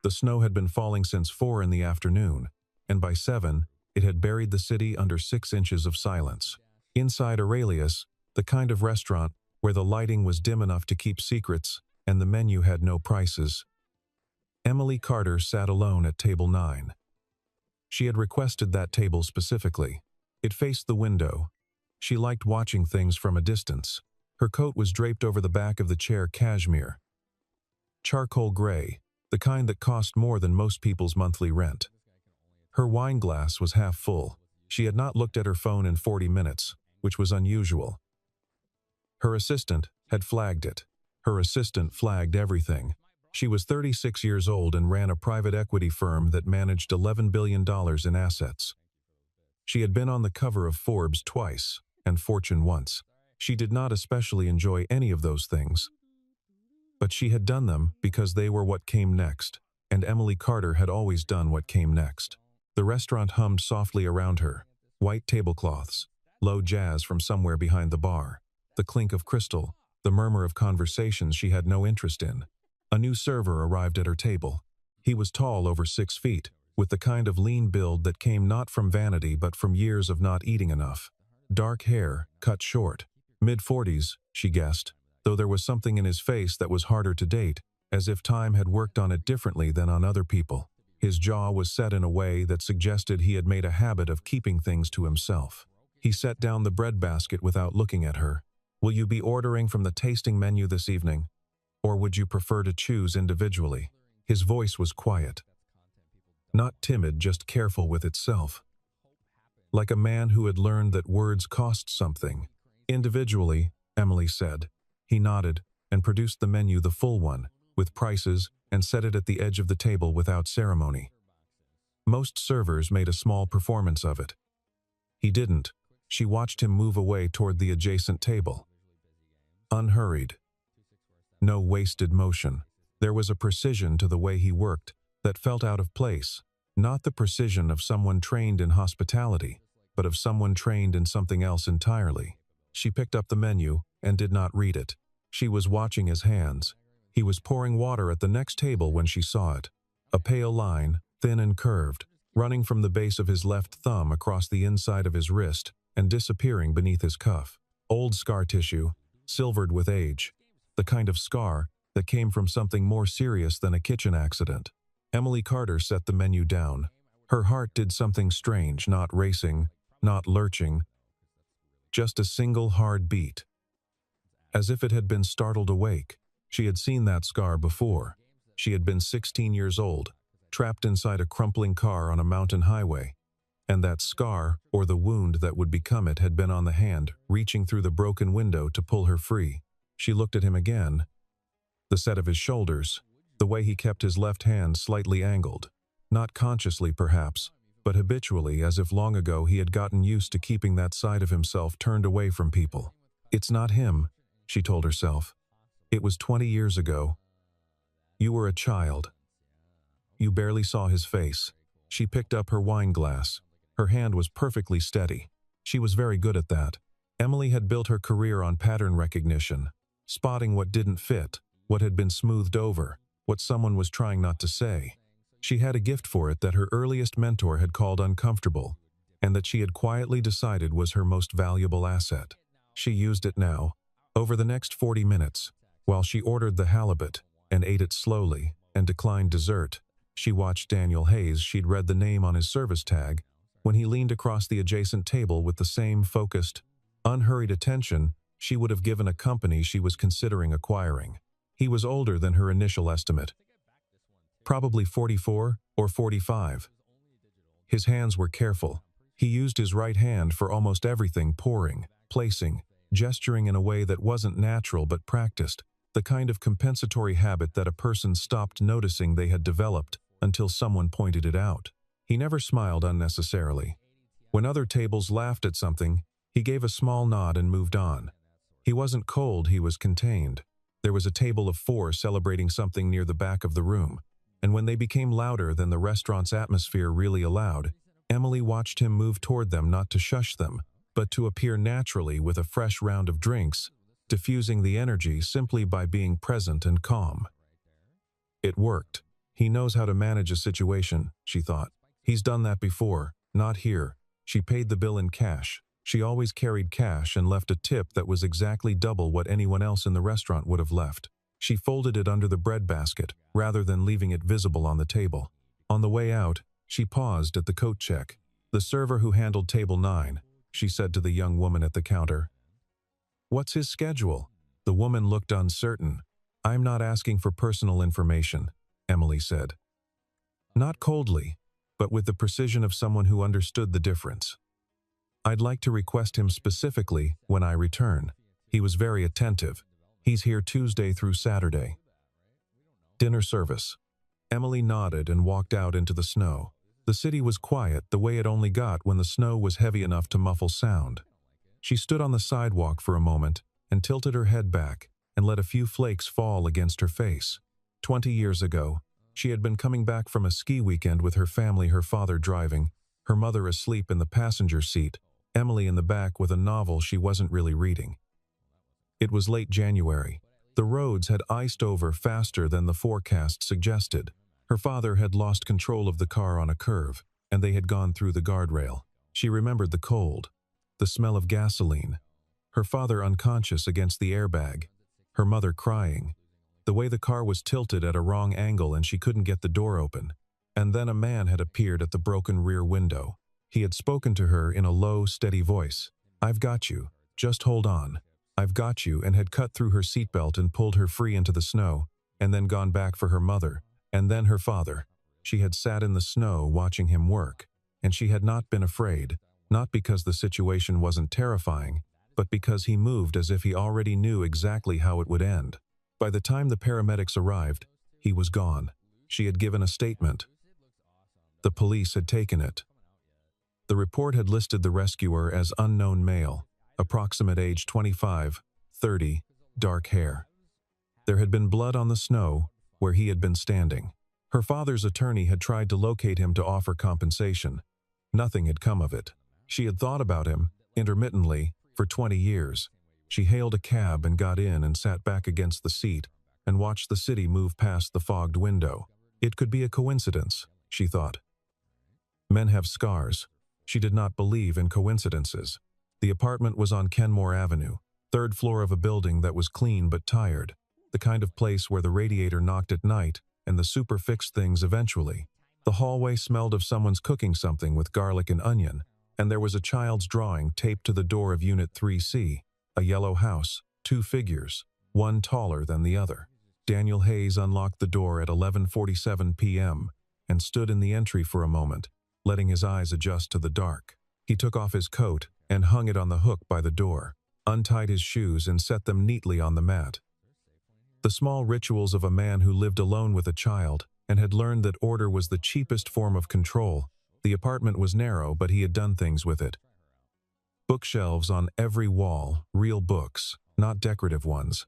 The snow had been falling since 4 in the afternoon, and by 7, it had buried the city under 6 inches of silence. Inside Aurelius, the kind of restaurant where the lighting was dim enough to keep secrets and the menu had no prices, Emily Carter sat alone at table 9. She had requested that table specifically. It faced the window. She liked watching things from a distance. Her coat was draped over the back of the chair cashmere. Charcoal gray, the kind that cost more than most people's monthly rent. Her wine glass was half full. She had not looked at her phone in 40 minutes, which was unusual. Her assistant had flagged it. Her assistant flagged everything. She was 36 years old and ran a private equity firm that managed $11 billion in assets. She had been on the cover of Forbes twice and Fortune once. She did not especially enjoy any of those things, but she had done them because they were what came next, and Emily Carter had always done what came next. The restaurant hummed softly around her, white tablecloths, low jazz from somewhere behind the bar, the clink of crystal, the murmur of conversations she had no interest in. A new server arrived at her table. He was tall, over 6 feet, with the kind of lean build that came not from vanity but from years of not eating enough. Dark hair, cut short. Mid-40s, she guessed, though there was something in his face that was harder to date, as if time had worked on it differently than on other people. His jaw was set in a way that suggested he had made a habit of keeping things to himself. He set down the bread basket without looking at her. "Will you be ordering from the tasting menu this evening? Or would you prefer to choose individually?" His voice was quiet. Not timid, just careful with itself. Like a man who had learned that words cost something. "Individually," Emily said. He nodded and produced the menu, the full one, with prices, and set it at the edge of the table without ceremony. Most servers made a small performance of it. He didn't. She watched him move away toward the adjacent table. Unhurried. No wasted motion. There was a precision to the way he worked that felt out of place, not the precision of someone trained in hospitality, but of someone trained in something else entirely. She picked up the menu and did not read it. She was watching his hands. He was pouring water at the next table when she saw it. A pale line, thin and curved, running from the base of his left thumb across the inside of his wrist and disappearing beneath his cuff. Old scar tissue, silvered with age. The kind of scar that came from something more serious than a kitchen accident. Emily Carter set the menu down. Her heart did something strange, not racing, not lurching, just a single hard beat. As if it had been startled awake. She had seen that scar before. She had been 16 years old, trapped inside a crumpling car on a mountain highway. And that scar, or the wound that would become it, had been on the hand, reaching through the broken window to pull her free. She looked at him again. The set of his shoulders, the way he kept his left hand slightly angled. Not consciously, perhaps, but habitually, as if long ago he had gotten used to keeping that side of himself turned away from people. "It's not him," she told herself. "It was 20 years ago. You were a child. You barely saw his face." She picked up her wine glass. Her hand was perfectly steady. She was very good at that. Emily had built her career on pattern recognition, spotting what didn't fit, what had been smoothed over, what someone was trying not to say. She had a gift for it that her earliest mentor had called uncomfortable, and that she had quietly decided was her most valuable asset. She used it now. Over the next 40 minutes, while she ordered the halibut and ate it slowly and declined dessert, she watched Daniel Hayes. She'd read the name on his service tag when he leaned across the adjacent table with the same focused, unhurried attention she would have given a company she was considering acquiring. He was older than her initial estimate. Probably 44 or 45. His hands were careful. He used his right hand for almost everything, pouring, placing, gesturing in a way that wasn't natural but practiced, the kind of compensatory habit that a person stopped noticing they had developed until someone pointed it out. He never smiled unnecessarily. When other tables laughed at something, he gave a small nod and moved on. He wasn't cold, he was contained. There was a table of 4 celebrating something near the back of the room, and when they became louder than the restaurant's atmosphere really allowed, Emily watched him move toward them, not to shush them, but to appear naturally with a fresh round of drinks, diffusing the energy simply by being present and calm. It worked. He knows how to manage a situation, she thought. He's done that before, not here. She paid the bill in cash. She always carried cash and left a tip that was exactly double what anyone else in the restaurant would have left. She folded it under the bread basket, rather than leaving it visible on the table. On the way out, she paused at the coat check. The server who handled table 9, she said to the young woman at the counter. "What's his schedule?" The woman looked uncertain. "I'm not asking for personal information," Emily said. Not coldly, but with the precision of someone who understood the difference. "I'd like to request him specifically when I return. He was very attentive. He's here Tuesday through Saturday." Dinner service. Emily nodded and walked out into the snow. The city was quiet the way it only got when the snow was heavy enough to muffle sound. She stood on the sidewalk for a moment and tilted her head back and let a few flakes fall against her face. 20 years ago, she had been coming back from a ski weekend with her family, her father driving, her mother asleep in the passenger seat, Emily in the back with a novel she wasn't really reading. It was late January. The roads had iced over faster than the forecast suggested. Her father had lost control of the car on a curve, and they had gone through the guardrail. She remembered the cold, the smell of gasoline, her father unconscious against the airbag, her mother crying, the way the car was tilted at a wrong angle and she couldn't get the door open. And then a man had appeared at the broken rear window. He had spoken to her in a low, steady voice. "I've got you. Just hold on. I've got you," and had cut through her seatbelt and pulled her free into the snow, and then gone back for her mother, and then her father. She had sat in the snow watching him work, and she had not been afraid, not because the situation wasn't terrifying, but because he moved as if he already knew exactly how it would end. By the time the paramedics arrived, he was gone. She had given a statement. The police had taken it. The report had listed the rescuer as unknown male, approximate age 25, 30, dark hair. There had been blood on the snow where he had been standing. Her father's attorney had tried to locate him to offer compensation. Nothing had come of it. She had thought about him, intermittently, for 20 years. She hailed a cab and got in and sat back against the seat and watched the city move past the fogged window. It could be a coincidence, she thought. Men have scars. She did not believe in coincidences. The apartment was on Kenmore Avenue, 3rd floor of a building that was clean but tired, the kind of place where the radiator knocked at night and the super fixed things eventually. The hallway smelled of someone's cooking something with garlic and onion, and there was a child's drawing taped to the door of Unit 3C, a yellow house, 2 figures, one taller than the other. Daniel Hayes unlocked the door at 11:47 p.m. and stood in the entry for a moment, letting his eyes adjust to the dark. He took off his coat and hung it on the hook by the door, untied his shoes and set them neatly on the mat. The small rituals of a man who lived alone with a child and had learned that order was the cheapest form of control. The apartment was narrow, but he had done things with it. Bookshelves on every wall, real books, not decorative ones.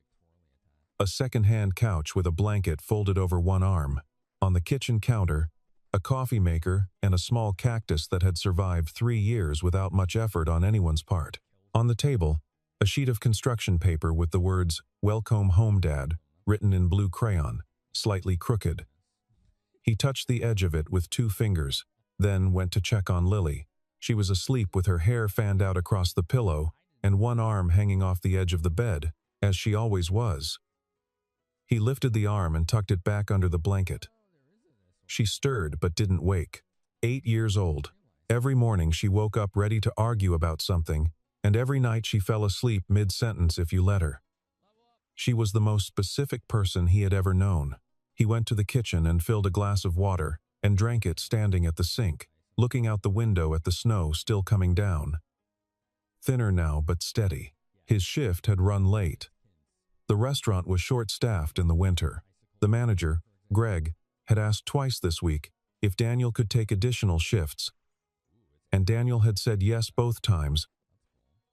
A second-hand couch with a blanket folded over one arm. On the kitchen counter, a coffee maker and a small cactus that had survived 3 years without much effort on anyone's part. On the table, a sheet of construction paper with the words, "Welcome home, Dad," written in blue crayon, slightly crooked. He touched the edge of it with 2 fingers, then went to check on Lily. She was asleep with her hair fanned out across the pillow and one arm hanging off the edge of the bed, as she always was. He lifted the arm and tucked it back under the blanket. She stirred but didn't wake. 8 years old. Every morning she woke up ready to argue about something, and every night she fell asleep mid-sentence if you let her. She was the most specific person he had ever known. He went to the kitchen and filled a glass of water and drank it standing at the sink, looking out the window at the snow still coming down. Thinner now but steady. His shift had run late. The restaurant was short-staffed in the winter. The manager, Greg, had asked twice this week if Daniel could take additional shifts, and Daniel had said yes both times,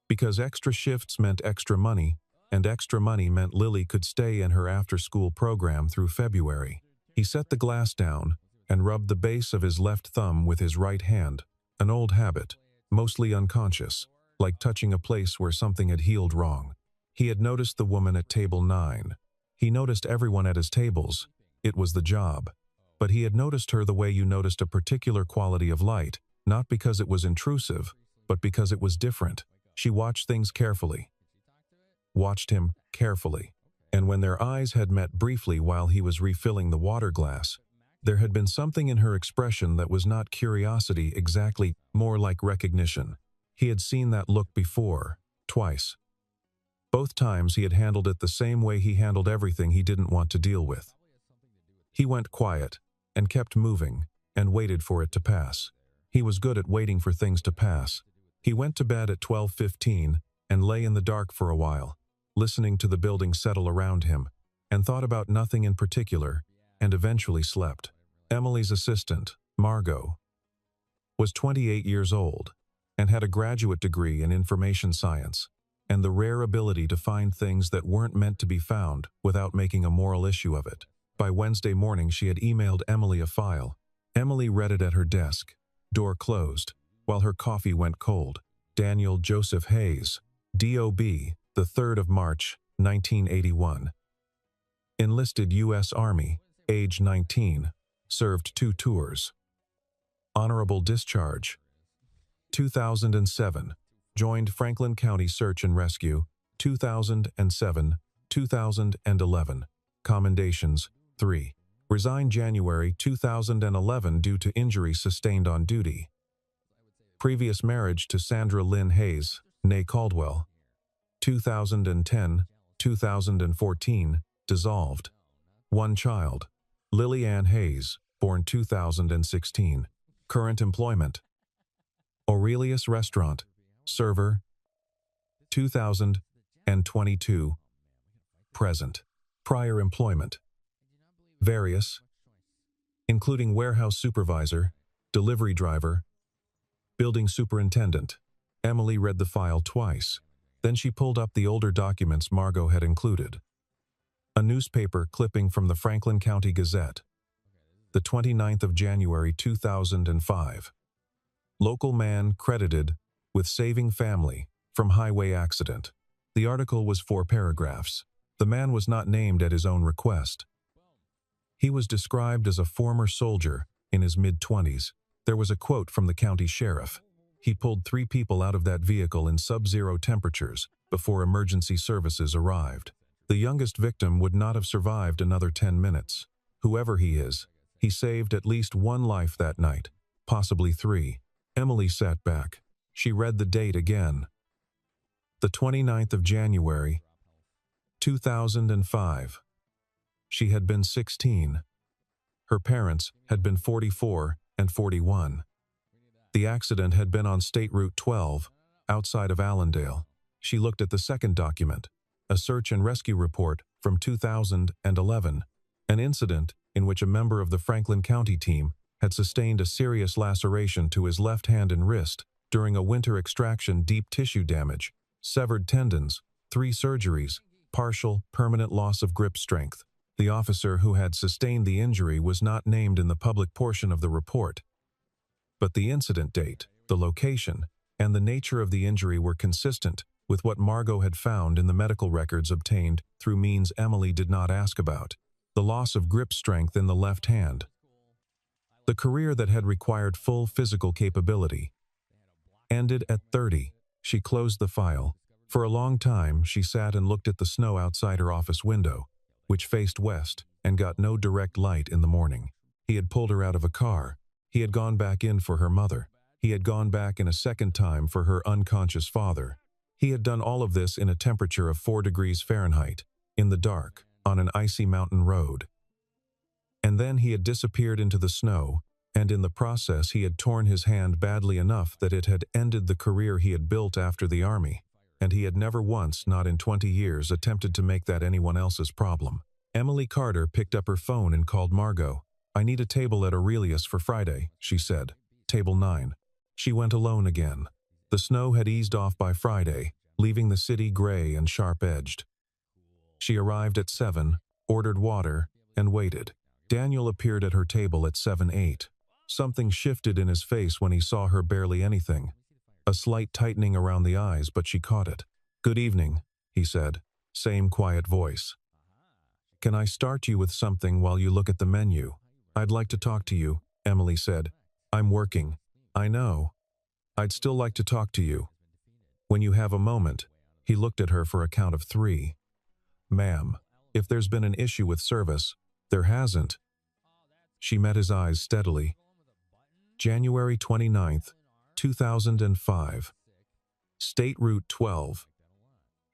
because extra shifts meant extra money, and extra money meant Lily could stay in her after-school program through February. He set the glass down and rubbed the base of his left thumb with his right hand, an old habit, mostly unconscious, like touching a place where something had healed wrong. He had noticed the woman at table 9. He noticed everyone at his tables. It was the job. but he had noticed her the way you noticed a particular quality of light, not because it was intrusive, but because it was different. She watched things carefully. Watched him carefully. And when their eyes had met briefly while he was refilling the water glass, there had been something in her expression that was not curiosity exactly, more like recognition. He had seen that look before, twice. Both times he had handled it the same way he handled everything he didn't want to deal with. He went quiet, and kept moving, and waited for it to pass. He was good at waiting for things to pass. He went to bed at 12:15 and lay in the dark for a while, listening to the building settle around him, and thought about nothing in particular, and eventually slept. Emily's assistant, Margot, was 28 years old, and had a graduate degree in information science, and the rare ability to find things that weren't meant to be found without making a moral issue of it. By Wednesday morning she had emailed Emily a file. Emily read it at her desk, door closed, while her coffee went cold. Daniel Joseph Hayes, D.O.B., the 3rd of March, 1981. Enlisted U.S. Army, age 19, served 2 tours. Honorable discharge. 2007. Joined Franklin County Search and Rescue, 2007, 2011. Commendations, 3. Resigned January 2011 due to injury sustained on duty. Previous marriage to Sandra Lynn Hayes, née Caldwell. 2010, 2014, dissolved. 1 child. Lily Ann Hayes, born 2016. Current employment. Aurelius Restaurant, server. 2022. Present. Prior employment. Various, including warehouse supervisor, delivery driver, building superintendent. Emily read the file twice. Then she pulled up the older documents Margot had included. A newspaper clipping from the Franklin County Gazette, the 29th of January 2005. Local man credited with saving family from highway accident. The article was 4 paragraphs. The man was not named at his own request. He was described as a former soldier in his mid-20s. There was a quote from the county sheriff. He pulled 3 people out of that vehicle in sub-zero temperatures before emergency services arrived. The youngest victim would not have survived another 10 minutes. Whoever he is, he saved at least 1 life that night, possibly 3. Emily sat back. She read the date again. The 29th of January, 2005. She had been 16. Her parents had been 44 and 41. The accident had been on State Route 12, outside of Allendale. She looked at the second document, a search and rescue report from 2011, an incident in which a member of the Franklin County team had sustained a serious laceration to his left hand and wrist during a winter extraction, deep tissue damage, severed tendons, 3 surgeries, partial, permanent loss of grip strength. The officer who had sustained the injury was not named in the public portion of the report, but the incident date, the location, and the nature of the injury were consistent with what Margot had found in the medical records obtained through means Emily did not ask about. The loss of grip strength in the left hand. The career that had required full physical capability ended at 30. She closed the file. For a long time, she sat and looked at the snow outside her office window, which faced west and got no direct light in the morning. He had pulled her out of a car. He had gone back in for her mother. He had gone back in a second time for her unconscious father. He had done all of this in a temperature of 4 degrees Fahrenheit, in the dark, on an icy mountain road. And then he had disappeared into the snow, and in the process he had torn his hand badly enough that it had ended the career he had built after the army, and he had never once, not in 20 years, attempted to make that anyone else's problem. Emily Carter picked up her phone and called Margot. "I need a table at Aurelius for Friday," she said. "Table 9. She went alone again. The snow had eased off by Friday, leaving the city gray and sharp-edged. She arrived at 7, ordered water, and waited. Daniel appeared at her table at 7:08. Something shifted in his face when he saw her, barely anything. A slight tightening around the eyes, but she caught it. "Good evening," he said, same quiet voice. "Can I start you with something while you look at the menu?" "I'd like to talk to you," Emily said. "I'm working." "I know. I'd still like to talk to you. When you have a moment." He looked at her for a count of 3. "Ma'am, if there's been an issue with service." "There hasn't." She met his eyes steadily. January 29th, 2005. State Route 12.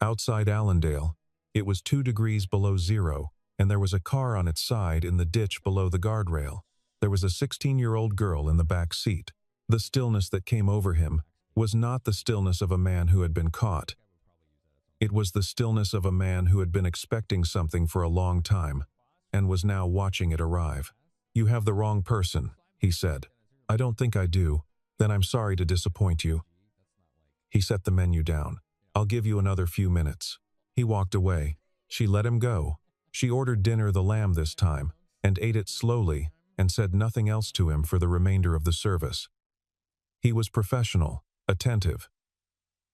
Outside Allendale. It was 2 degrees below zero, and there was a car on its side in the ditch below the guardrail. There was a 16-year-old girl in the back seat. The stillness that came over him was not the stillness of a man who had been caught. It was the stillness of a man who had been expecting something for a long time, and was now watching it arrive. "You have the wrong person," he said. "I don't think I do. Then I'm sorry to disappoint you." He set the menu down. "I'll give you another few minutes." He walked away. She let him go. She ordered dinner, the lamb this time, and ate it slowly, and said nothing else to him for the remainder of the service. He was professional, attentive.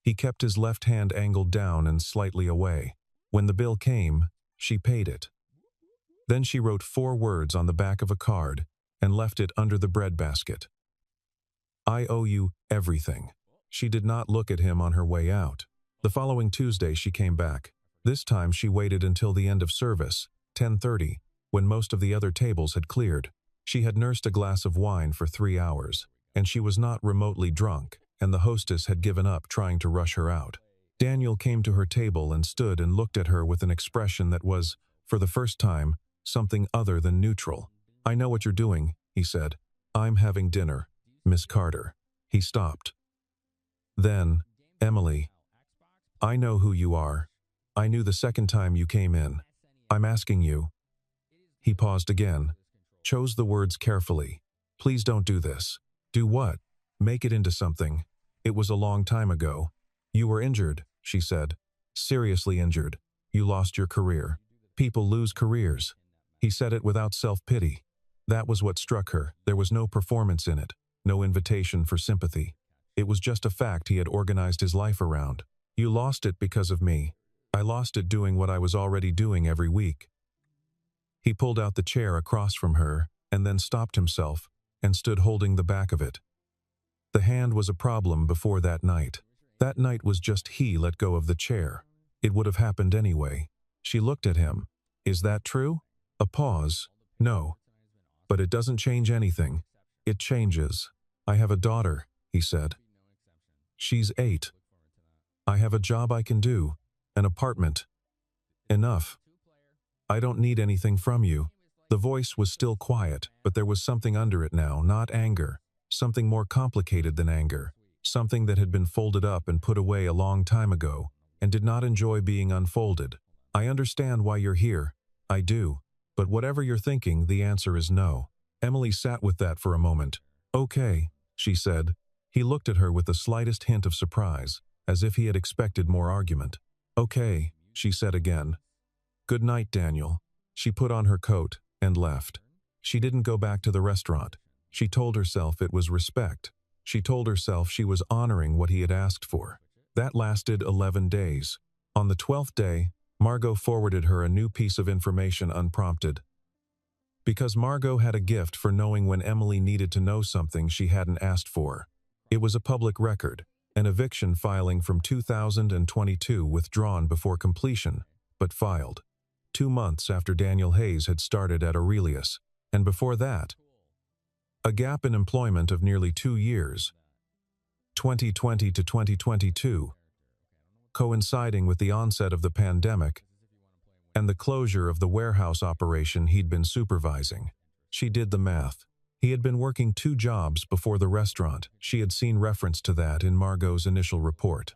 He kept his left hand angled down and slightly away. When the bill came, she paid it. Then she wrote 4 words on the back of a card and left it under the breadbasket. "I owe you everything." She did not look at him on her way out. The following Tuesday she came back. This time she waited until the end of service, 10:30, when most of the other tables had cleared. She had nursed a glass of wine for 3 hours, and she was not remotely drunk, and the hostess had given up trying to rush her out. Daniel came to her table and stood and looked at her with an expression that was, for the first time, something other than neutral. "I know what you're doing," he said. "I'm having dinner, Miss Carter." He stopped. Then, "Emily, I know who you are. I knew the second time you came in. I'm asking you." He paused again, chose the words carefully. "Please don't do this." "Do what?" "Make it into something. It was a long time ago." "You were injured," she said. "Seriously injured. You lost your career. People lose careers." He said it without self-pity. That was what struck her. There was no performance in it, no invitation for sympathy. It was just a fact he had organized his life around. "You lost it because of me. I lost it doing what I was already doing every week." He pulled out the chair across from her, and then stopped himself, and stood holding the back of it. The hand was a problem before that night. That night was just he let go of the chair. It would have happened anyway. She looked at him. "Is that true?" A pause. "No. But it doesn't change anything." "It changes. I have a daughter," he said. "She's 8. I have a job I can do, an apartment. Enough. I don't need anything from you." The voice was still quiet, but there was something under it now, not anger. Something more complicated than anger. Something that had been folded up and put away a long time ago, and did not enjoy being unfolded. "I understand why you're here. I do. But whatever you're thinking, the answer is no." Emily sat with that for a moment. "Okay," she said. He looked at her with the slightest hint of surprise, as if he had expected more argument. "Okay," she said again. "Good night, Daniel." She put on her coat and left. She didn't go back to the restaurant. She told herself it was respect. She told herself she was honoring what he had asked for. That lasted 11 days. On the 12th day, Margot forwarded her a new piece of information unprompted. Because Margot had a gift for knowing when Emily needed to know something she hadn't asked for. It was a public record, an eviction filing from 2022 withdrawn before completion, but filed. 2 months after Daniel Hayes had started at Aurelius, and before that, a gap in employment of nearly 2 years, 2020 to 2022, coinciding with the onset of the pandemic and the closure of the warehouse operation he'd been supervising. She did the math. He had been working 2 jobs before the restaurant. She had seen reference to that in Margot's initial report.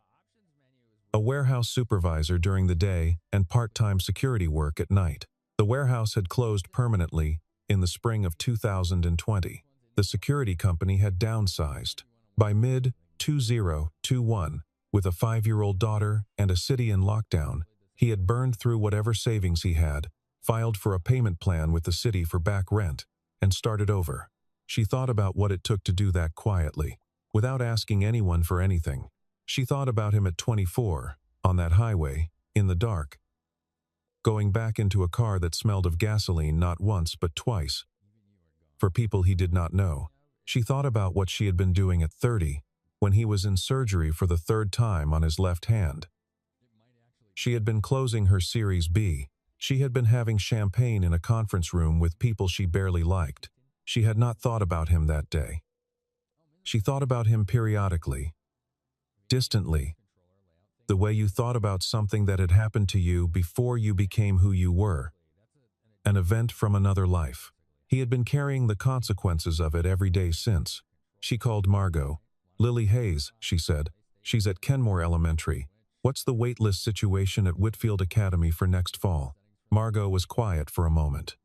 A warehouse supervisor during the day and part-time security work at night. The warehouse had closed permanently in the spring of 2020. The security company had downsized. By mid-2021, with a 5-year-old daughter and a city in lockdown, he had burned through whatever savings he had, filed for a payment plan with the city for back rent, and started over. She thought about what it took to do that quietly, without asking anyone for anything. She thought about him at 24, on that highway, in the dark, going back into a car that smelled of gasoline not once but twice. for people he did not know. She thought about what she had been doing at 30, when he was in surgery for the third time on his left hand. She had been closing her Series B. She had been having champagne in a conference room with people she barely liked. She had not thought about him that day. She thought about him periodically, distantly, the way you thought about something that had happened to you before you became who you were, an event from another life. He had been carrying the consequences of it every day since. She called Margot. "Lily Hayes," she said. "She's at Kenmore Elementary. What's the waitlist situation at Whitfield Academy for next fall?" Margot was quiet for a moment.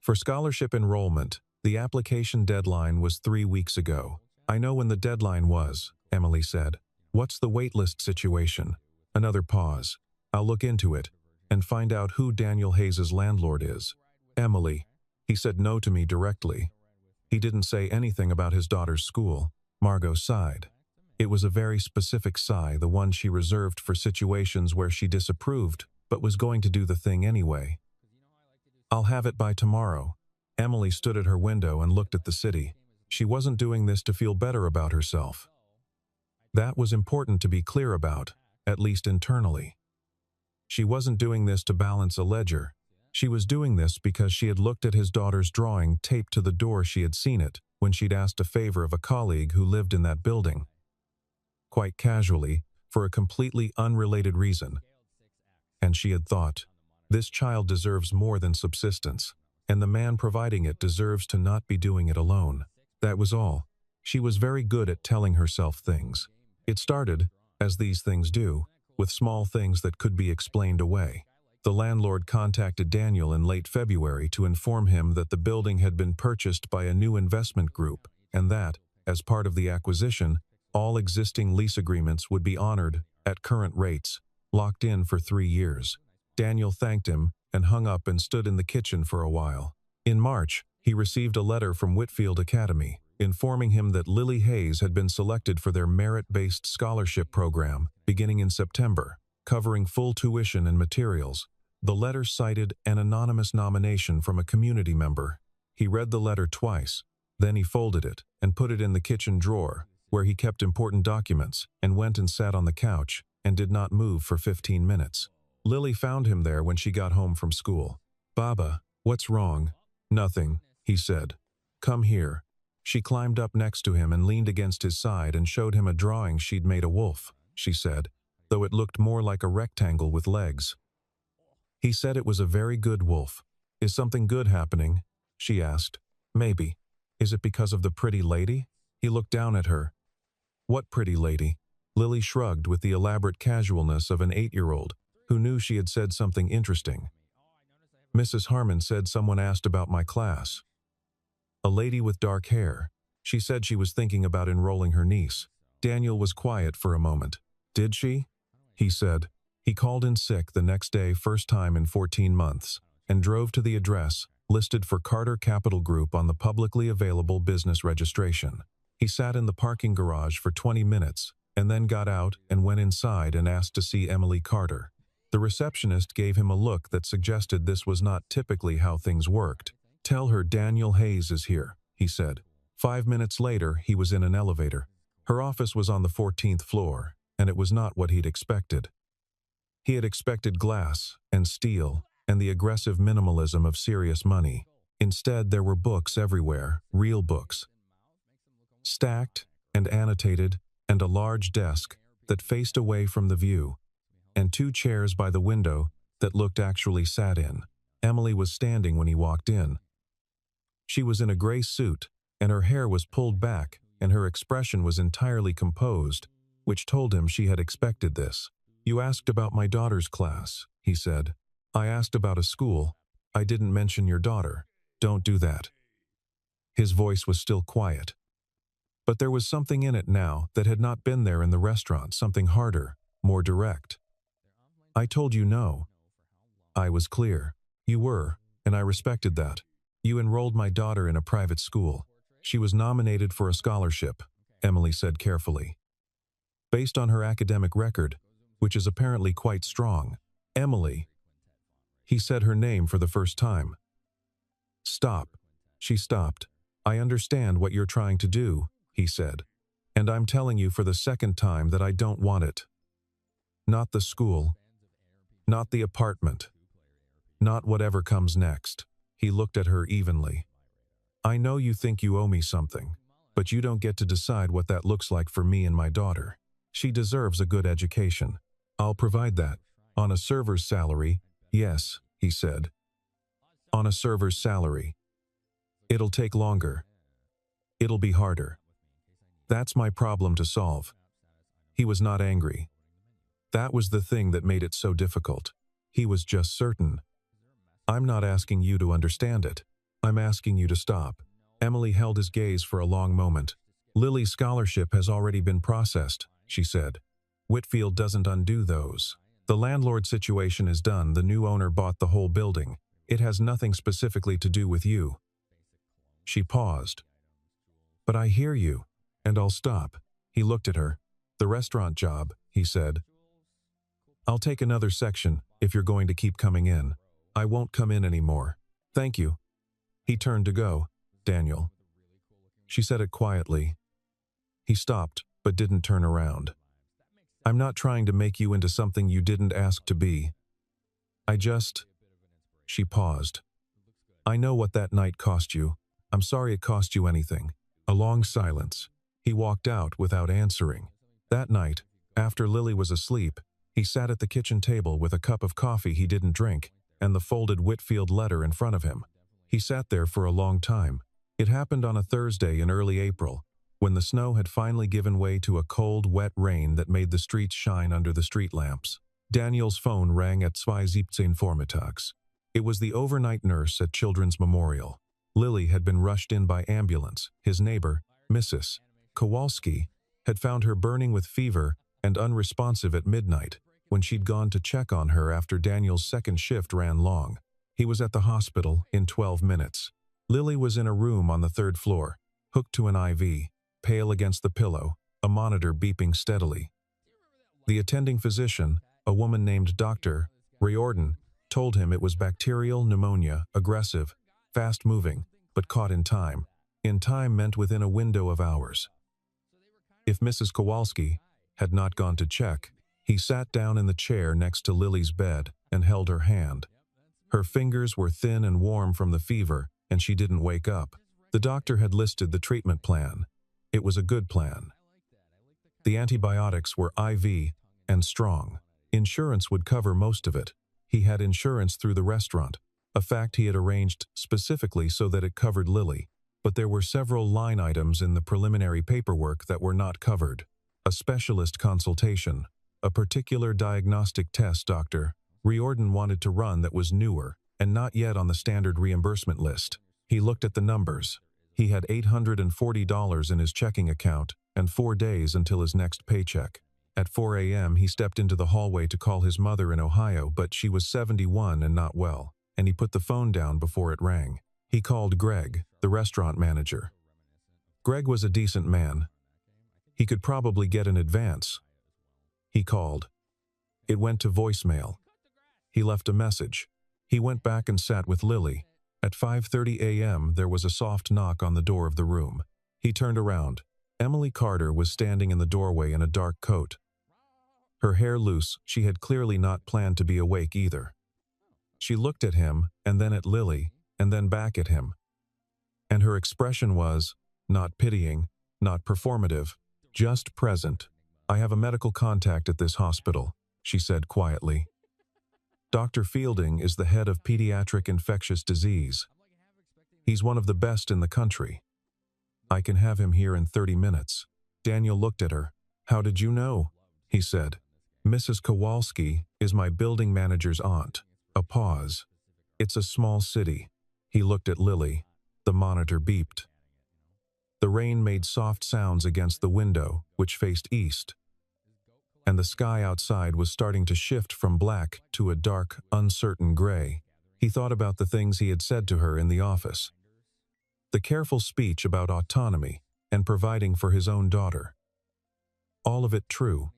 For scholarship enrollment, the application deadline was 3 weeks ago. "I know when the deadline was," Emily said. "What's the waitlist situation?" Another pause. "I'll look into it and find out who Daniel Hayes's landlord is." "Emily, he said no to me directly. He didn't say anything about his daughter's school." Margot sighed. It was a very specific sigh, the one she reserved for situations where she disapproved, but was going to do the thing anyway. "I'll have it by tomorrow." Emily stood at her window and looked at the city. She wasn't doing this to feel better about herself. That was important to be clear about, at least internally. She wasn't doing this to balance a ledger. She was doing this because she had looked at his daughter's drawing taped to the door. She had seen it when she'd asked a favor of a colleague who lived in that building. Quite casually, for a completely unrelated reason. And she had thought, this child deserves more than subsistence, and the man providing it deserves to not be doing it alone. That was all. She was very good at telling herself things. It started, as these things do, with small things that could be explained away. The landlord contacted Daniel in late February to inform him that the building had been purchased by a new investment group, and that, as part of the acquisition, all existing lease agreements would be honored, at current rates, locked in for 3 years. Daniel thanked him and hung up and stood in the kitchen for a while. In March, he received a letter from Whitfield Academy, informing him that Lily Hayes had been selected for their merit-based scholarship program, beginning in September, covering full tuition and materials. The letter cited an anonymous nomination from a community member. He read the letter twice, then he folded it and put it in the kitchen drawer, where he kept important documents, and went and sat on the couch, and did not move for 15 minutes. Lily found him there when she got home from school. "Baba, what's wrong?" "Nothing," he said. "Come here." She climbed up next to him and leaned against his side and showed him a drawing she'd made. "A wolf," she said, though it looked more like a rectangle with legs. He said it was a very good wolf. "Is something good happening?" she asked. "Maybe. Is it because of the pretty lady?" He looked down at her. "What pretty lady?" Lily shrugged with the elaborate casualness of an 8-year-old who knew she had said something interesting. "Mrs. Harmon said someone asked about my class. A lady with dark hair. She said she was thinking about enrolling her niece." Daniel was quiet for a moment. "Did she?" he said. He called in sick the next day, first time in 14 months, and drove to the address listed for Carter Capital Group on the publicly available business registration. He sat in the parking garage for 20 minutes, and then got out and went inside and asked to see Emily Carter. The receptionist gave him a look that suggested this was not typically how things worked. "Tell her Daniel Hayes is here," he said. 5 minutes later, he was in an elevator. Her office was on the 14th floor, and it was not what he'd expected. He had expected glass and steel and the aggressive minimalism of serious money. Instead, there were books everywhere, real books, stacked and annotated, and a large desk that faced away from the view, and 2 chairs by the window that looked actually sat in. Emily was standing when he walked in. She was in a gray suit, and her hair was pulled back, and her expression was entirely composed, which told him she had expected this. "You asked about my daughter's class," he said. "I asked about a school. I didn't mention your daughter. Don't do that." His voice was still quiet. But there was something in it now that had not been there in the restaurant, something harder, more direct. "I told you no." "I was clear. You were, and I respected that. You enrolled my daughter in a private school. She was nominated for a scholarship," Emily said carefully. "Based on her academic record, which is apparently quite strong." "Emily." He said her name for the first time. "Stop." She stopped. I understand what you're trying to do, he said. And I'm telling you for the second time that I don't want it. Not the school. Not the apartment. Not whatever comes next. He looked at her evenly. I know you think you owe me something, but you don't get to decide what that looks like for me and my daughter. She deserves a good education. I'll provide that. On a server's salary, yes, he said. On a server's salary. It'll take longer. It'll be harder. That's my problem to solve. He was not angry. That was the thing that made it so difficult. He was just certain. I'm not asking you to understand it. I'm asking you to stop. Emily held his gaze for a long moment. Lily's scholarship has already been processed, she said. Whitfield doesn't undo those. The landlord situation is done. The new owner bought the whole building. It has nothing specifically to do with you. She paused. But I hear you, and I'll stop. He looked at her. The restaurant job, he said. I'll take another section if you're going to keep coming in. I won't come in anymore. Thank you. He turned to go. Daniel. She said it quietly. He stopped, but didn't turn around. I'm not trying to make you into something you didn't ask to be. She paused. I know what that night cost you. I'm sorry it cost you anything. A long silence. He walked out without answering. That night, after Lily was asleep, he sat at the kitchen table with a cup of coffee he didn't drink and the folded Whitfield letter in front of him. He sat there for a long time. It happened on a Thursday in early April, when the snow had finally given way to a cold, wet rain that made the streets shine under the street lamps. Daniel's phone rang at 2:17 vormittags. It was the overnight nurse at Children's Memorial. Lily had been rushed in by ambulance. His neighbor, Mrs. Kowalski, had found her burning with fever and unresponsive at midnight when she'd gone to check on her after Daniel's second shift ran long. He was at the hospital in 12 minutes. Lily was in a room on the third floor, hooked to an IV, pale against the pillow, a monitor beeping steadily. The attending physician, a woman named Dr. Riordan, told him it was bacterial pneumonia, aggressive, fast-moving, but caught in time. In time meant within a window of hours. If Mrs. Kowalski had not gone to check, he sat down in the chair next to Lily's bed and held her hand. Her fingers were thin and warm from the fever, and she didn't wake up. The doctor had listed the treatment plan. It was a good plan. The antibiotics were IV and strong. Insurance would cover most of it. He had insurance through the restaurant, a fact he had arranged specifically so that it covered Lily. But there were several line items in the preliminary paperwork that were not covered. A specialist consultation, a particular diagnostic test Dr. Riordan wanted to run that was newer and not yet on the standard reimbursement list. He looked at the numbers. He had $840 in his checking account and 4 days until his next paycheck. At 4 a.m. he stepped into the hallway to call his mother in Ohio, but she was 71 and not well, and he put the phone down before it rang. He called Greg, the restaurant manager. Greg was a decent man. He could probably get an advance. He called. It went to voicemail. He left a message. He went back and sat with Lily. At 5:30 a.m. there was a soft knock on the door of the room. He turned around. Emily Carter was standing in the doorway in a dark coat. Her hair loose, she had clearly not planned to be awake either. She looked at him, and then at Lily, and then back at him. And her expression was, not pitying, not performative, just present. I have a medical contact at this hospital, she said quietly. Dr. Fielding is the head of pediatric infectious disease. He's one of the best in the country. I can have him here in 30 minutes. Daniel looked at her. How did you know? He said. Mrs. Kowalski is my building manager's aunt. A pause. It's a small city. He looked at Lily. The monitor beeped. The rain made soft sounds against the window, which faced east. And the sky outside was starting to shift from black to a dark, uncertain gray. He thought about the things he had said to her in the office. The careful speech about autonomy and providing for his own daughter. All of it true.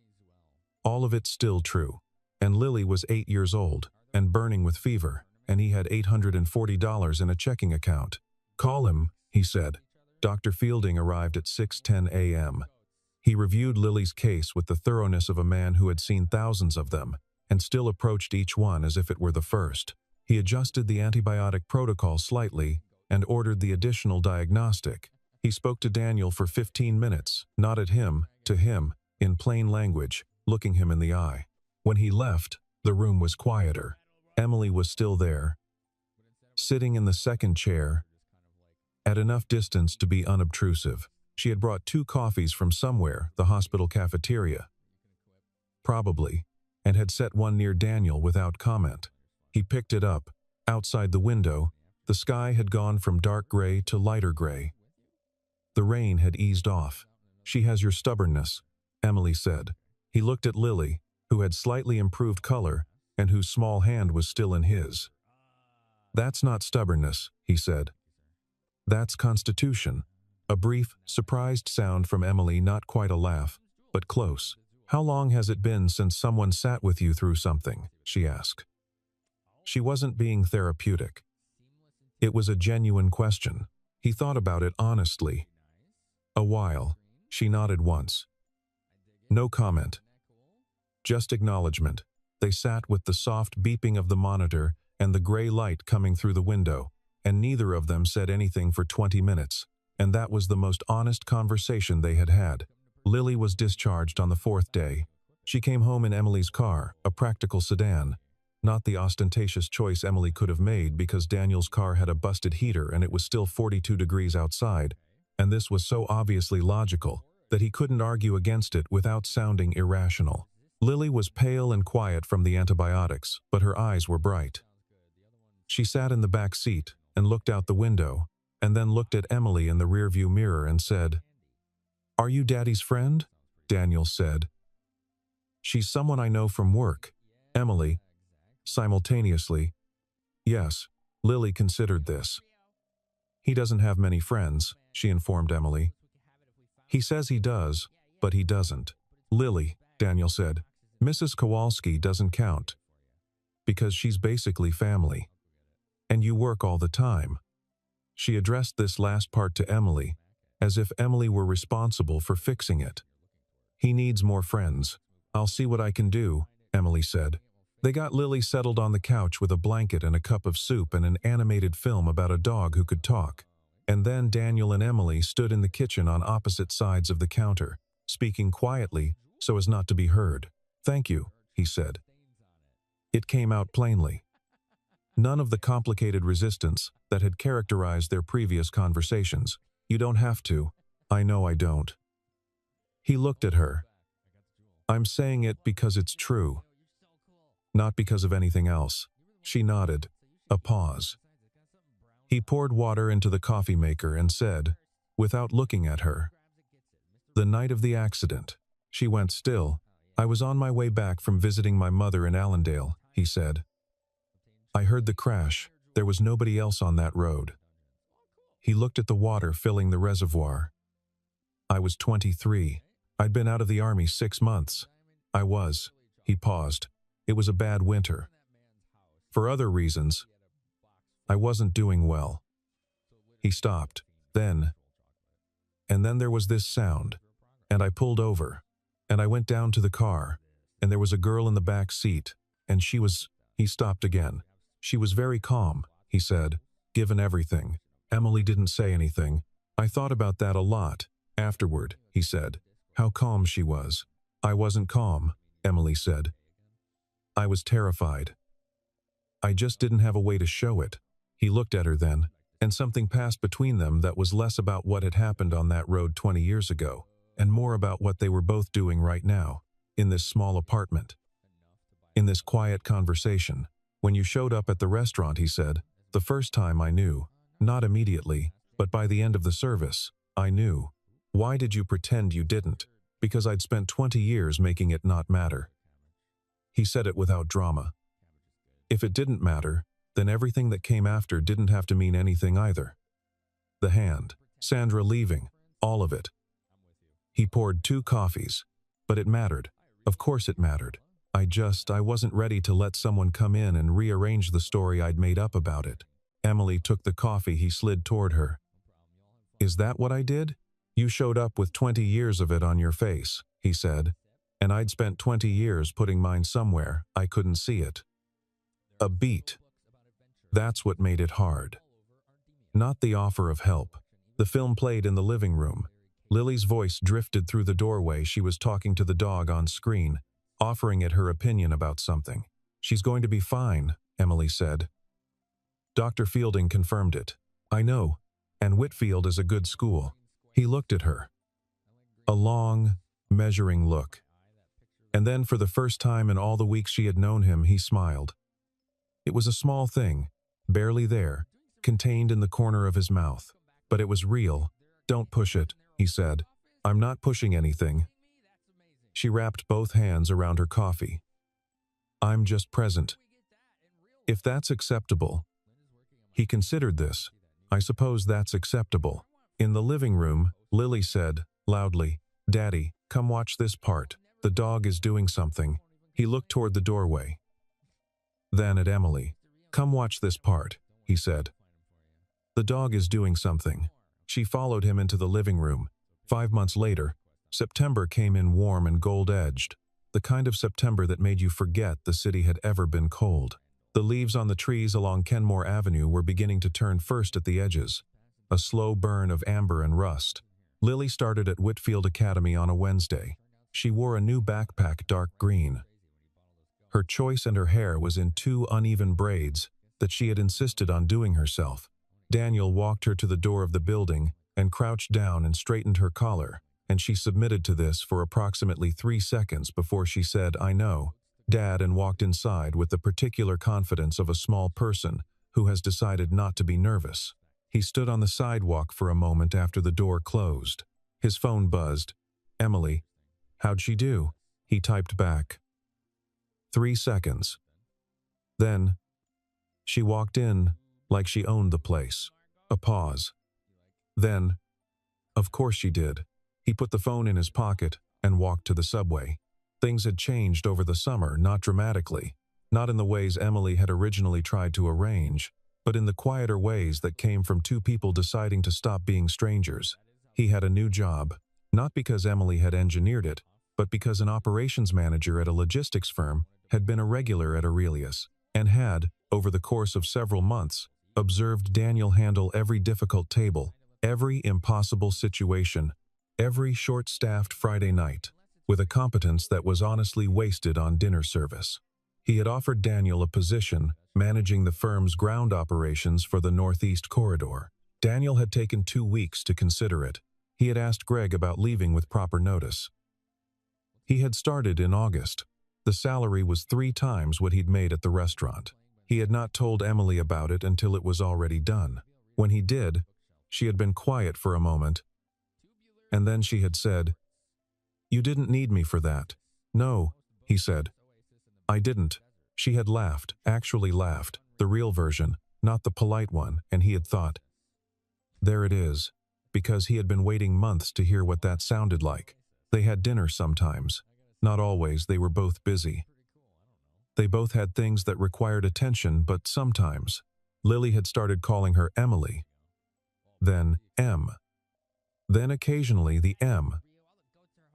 All of it still true. And Lily was 8 years old and burning with fever, and he had $840 in a checking account. Call him, he said. Dr. Fielding arrived at 6:10 a.m. He reviewed Lily's case with the thoroughness of a man who had seen thousands of them, and still approached each one as if it were the first. He adjusted the antibiotic protocol slightly and ordered the additional diagnostic. He spoke to Daniel for 15 minutes, not at him, to him, in plain language, looking him in the eye. When he left, the room was quieter. Emily was still there, sitting in the second chair, at enough distance to be unobtrusive. She had brought 2 coffees from somewhere, the hospital cafeteria, probably, and had set one near Daniel without comment. He picked it up. Outside the window, the sky had gone from dark gray to lighter gray. The rain had eased off. "She has your stubbornness," Emily said. He looked at Lily, who had slightly improved color and whose small hand was still in his. "That's not stubbornness," he said. "That's constitution." A brief, surprised sound from Emily, not quite a laugh, but close. "How long has it been since someone sat with you through something?" she asked. She wasn't being therapeutic. It was a genuine question. He thought about it honestly. "A while." She nodded once. No comment. Just acknowledgement. They sat with the soft beeping of the monitor and the gray light coming through the window, and neither of them said anything for 20 minutes. And that was the most honest conversation they had had. Lily was discharged on the 4th day. She came home in Emily's car, a practical sedan. Not the ostentatious choice Emily could have made, because Daniel's car had a busted heater and it was still 42 degrees outside, and this was so obviously logical that he couldn't argue against it without sounding irrational. Lily was pale and quiet from the antibiotics, but her eyes were bright. She sat in the back seat and looked out the window, and then looked at Emily in the rearview mirror and said, "Are you Daddy's friend?" Daniel said. "She's someone I know from work." Emily, simultaneously, "Yes." Lily considered this. "He doesn't have many friends," she informed Emily. "He says he does, but he doesn't." "Lily," Daniel said, "Mrs. Kowalski doesn't count, because she's basically family. And you work all the time." She addressed this last part to Emily, as if Emily were responsible for fixing it. "He needs more friends." "I'll see what I can do," Emily said. They got Lily settled on the couch with a blanket and a cup of soup and an animated film about a dog who could talk. And then Daniel and Emily stood in the kitchen on opposite sides of the counter, speaking quietly so as not to be heard. "Thank you," he said. It came out plainly. None of the complicated resistance that had characterized their previous conversations. "You don't have to." "I know I don't." He looked at her. "I'm saying it because it's true. Not because of anything else." She nodded. A pause. He poured water into the coffee maker and said, without looking at her, "The night of the accident." She went still. "I was on my way back from visiting my mother in Allendale," he said. "I heard the crash. There was nobody else on that road." He looked at the water filling the reservoir. "I was 23. I'd been out of the army 6 months. I was." He paused. "It was a bad winter. For other reasons, I wasn't doing well." He stopped. And then there was this sound, and I pulled over, and I went down to the car, and there was a girl in the back seat, and she was—" He stopped again. "She was very calm," he said, "given everything." Emily didn't say anything. "I thought about that a lot afterward," he said. "How calm she was." "I wasn't calm," Emily said. "I was terrified. I just didn't have a way to show it." He looked at her then, and something passed between them that was less about what had happened on that road 20 years ago, and more about what they were both doing right now, in this small apartment, in this quiet conversation. "When you showed up at the restaurant," he said, "the first time I knew. Not immediately, but by the end of the service, I knew." "Why did you pretend you didn't?" "Because I'd spent 20 years making it not matter." He said it without drama. If it didn't matter, then everything that came after didn't have to mean anything either. The hand, Sandra leaving, all of it. He poured 2 coffees, but it mattered. Of course it mattered. I wasn't ready to let someone come in and rearrange the story I'd made up about it." Emily took the coffee he slid toward her. Is that what I did? You showed up with 20 years of it on your face, he said, and I'd spent 20 years putting mine somewhere I couldn't see it. A beat. That's what made it hard. Not the offer of help. The film played in the living room. Lily's voice drifted through the doorway. She was talking to the dog on screen, offering it her opinion about something. She's going to be fine, Emily said. Dr. Fielding confirmed it. I know, and Whitfield is a good school. He looked at her. A long, measuring look. And then for the first time in all the weeks she had known him, he smiled. It was a small thing, barely there, contained in the corner of his mouth. But it was real. Don't push it, he said. I'm not pushing anything. She wrapped both hands around her coffee. I'm just present. If that's acceptable. He considered this. I suppose that's acceptable. In the living room, Lily said, loudly, Daddy, come watch this part. The dog is doing something. He looked toward the doorway. Then at Emily. Come watch this part, he said. The dog is doing something. She followed him into the living room. 5 months later, September came in warm and gold-edged, the kind of September that made you forget the city had ever been cold. The leaves on the trees along Kenmore Avenue were beginning to turn first at the edges, a slow burn of amber and rust. Lily started at Whitfield Academy on a Wednesday. She wore a new backpack, dark green. Her choice and her hair was in 2 uneven braids that she had insisted on doing herself. Daniel walked her to the door of the building and crouched down and straightened her collar, and she submitted to this for approximately 3 seconds before she said, I know, Dad, and walked inside with the particular confidence of a small person who has decided not to be nervous. He stood on the sidewalk for a moment after the door closed. His phone buzzed. Emily. How'd she do? He typed back. 3 seconds. Then, she walked in like she owned the place. A pause. Then, of course she did. He put the phone in his pocket and walked to the subway. Things had changed over the summer, not dramatically, not in the ways Emily had originally tried to arrange, but in the quieter ways that came from 2 people deciding to stop being strangers. He had a new job, not because Emily had engineered it, but because an operations manager at a logistics firm had been a regular at Aurelius, and had, over the course of several months, observed Daniel handle every difficult table, every impossible situation, every short-staffed Friday night, with a competence that was honestly wasted on dinner service. He had offered Daniel a position managing the firm's ground operations for the Northeast Corridor. Daniel had taken 2 weeks to consider it. He had asked Greg about leaving with proper notice. He had started in August. The salary was 3 times what he'd made at the restaurant. He had not told Emily about it until it was already done. When he did, she had been quiet for a moment, and then she had said, You didn't need me for that. No, he said. I didn't. She had laughed, actually laughed, the real version, not the polite one, and he had thought, there it is, because he had been waiting months to hear what that sounded like. They had dinner sometimes. Not always, they were both busy. They both had things that required attention, but sometimes. Lily had started calling her Emily. Then M. Then occasionally the M,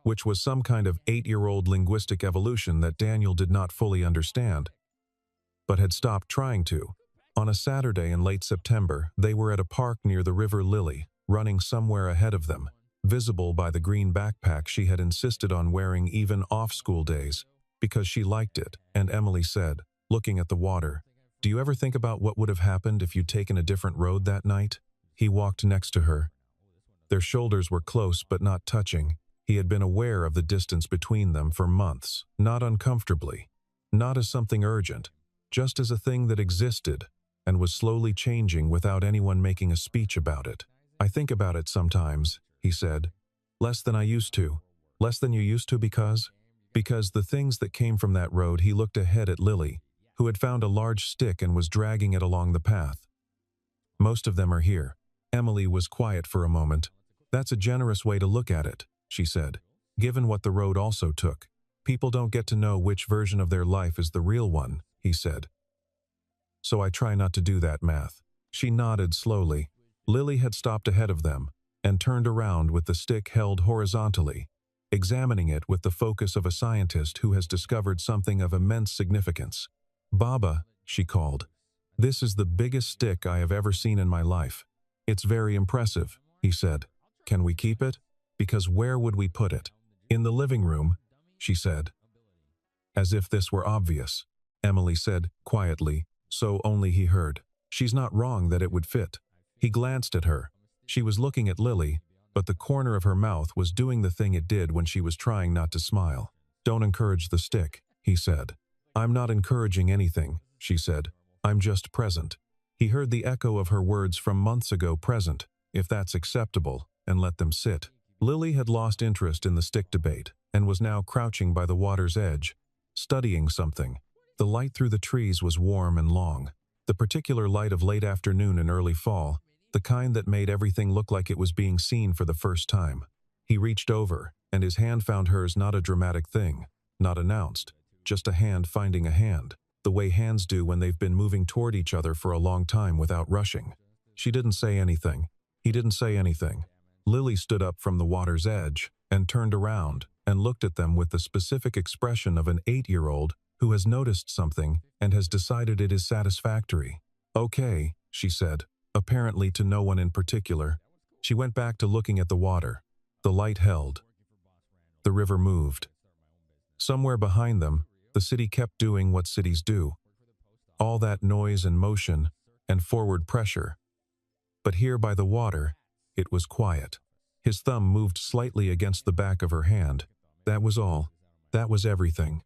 which was some kind of 8-year-old linguistic evolution that Daniel did not fully understand, but had stopped trying to. On a Saturday in late September, they were at a park near the River Lily, running somewhere ahead of them, visible by the green backpack she had insisted on wearing even off-school days, because she liked it, and Emily said, looking at the water, Do you ever think about what would have happened if you'd taken a different road that night? He walked next to her. Their shoulders were close but not touching. He had been aware of the distance between them for months, not uncomfortably, not as something urgent, just as a thing that existed and was slowly changing without anyone making a speech about it. I think about it sometimes, he said. Less than I used to. Less than you used to because the things that came from that road. He looked ahead at Lily, who had found a large stick and was dragging it along the path. Most of them are here. Emily was quiet for a moment. That's a generous way to look at it, she said. Given what the road also took, people don't get to know which version of their life is the real one, he said. So I try not to do that, Math. She nodded slowly. Lily had stopped ahead of them, and turned around with the stick held horizontally, examining it with the focus of a scientist who has discovered something of immense significance. "Baba," she called. "This is the biggest stick I have ever seen in my life." "It's very impressive," he said. "Can we keep it? Because where would we put it?" "In the living room," she said. As if this were obvious, Emily said quietly, so only he heard. "She's not wrong that it would fit." He glanced at her. She was looking at Lily, but the corner of her mouth was doing the thing it did when she was trying not to smile. "Don't encourage the stick," he said. "I'm not encouraging anything," she said. "I'm just present." He heard the echo of her words from months ago, present, if that's acceptable, and let them sit. Lily had lost interest in the stick debate, and was now crouching by the water's edge, studying something. The light through the trees was warm and long, the particular light of late afternoon and early fall, the kind that made everything look like it was being seen for the first time. He reached over, and his hand found hers, not a dramatic thing, not announced, just a hand finding a hand, the way hands do when they've been moving toward each other for a long time without rushing. She didn't say anything. He didn't say anything. Lily stood up from the water's edge, and turned around, and looked at them with the specific expression of an 8-year-old who has noticed something and has decided it is satisfactory. "Okay," she said, apparently to no one in particular. She went back to looking at the water. The light held. The river moved. Somewhere behind them, the city kept doing what cities do. All that noise and motion and forward pressure. But here by the water, it was quiet. His thumb moved slightly against the back of her hand. That was all. That was everything.